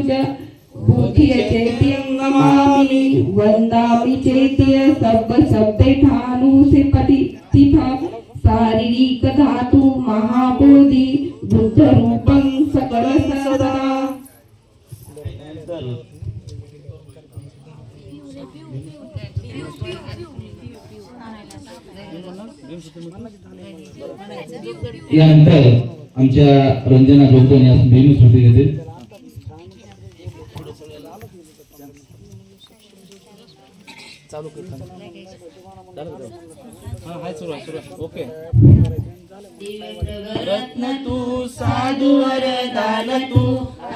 पूजा बुद्धिय चैत्यंगमामि वंदामि चैत्य सब शब्दे ठानु से पति तिथा शारीरिक धातु महाबोधि बुद्ध रूपं सकल सदा। यानंतर आमच्या रंजना जोगदन या भीमस्मृती घेतील. रत्न तू साधुवर दान तू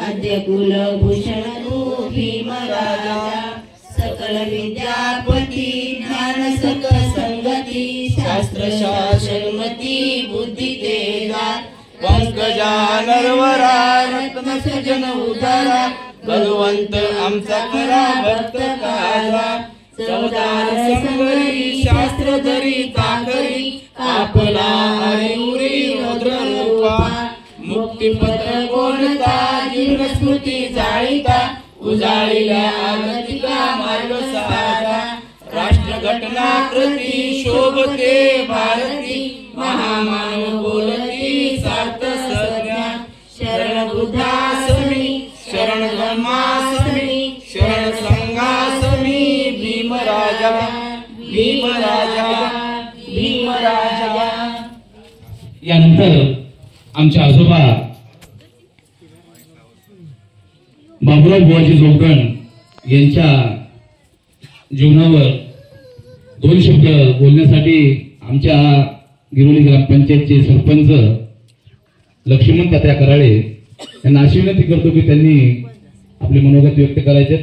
आद्य कुलभूषण तू भीमराजा सकल विद्यापती ज्ञान सक संगती शास्त्र शासनमती बुद्धी तेजा पंकजा नरवरा रत्न सजन उदारा बलवंत आमचा खरा भक्त काजा चवदार संगरी शास्त्र धरी ताकरी आपला हरिउरी रुद्र रूपा मुक्तिपत्र कोणता जीवन स्मृती जाळीता उजाळीला आगतिका मार्ग साधा राष्ट्र घटना कृती शोभते भारती महामानव बोलती सार्थ सज्ञा शरण बुद्धासमी शरण धर्मासमी शरण संघासमी भीमराजा भीमराजा भीमराजा. यानंतर आमच्या आजोबा बाबुराव बुवाजी जोगदन यांच्या जीवनावर दोन शब्द बोलण्यासाठी आमच्या गिरोली ग्रामपंचायतचे सरपंच लक्ष्मण तात्या कराळे यांना अशी विनंती करतो की त्यांनी आपले मनोगत व्यक्त करायचे.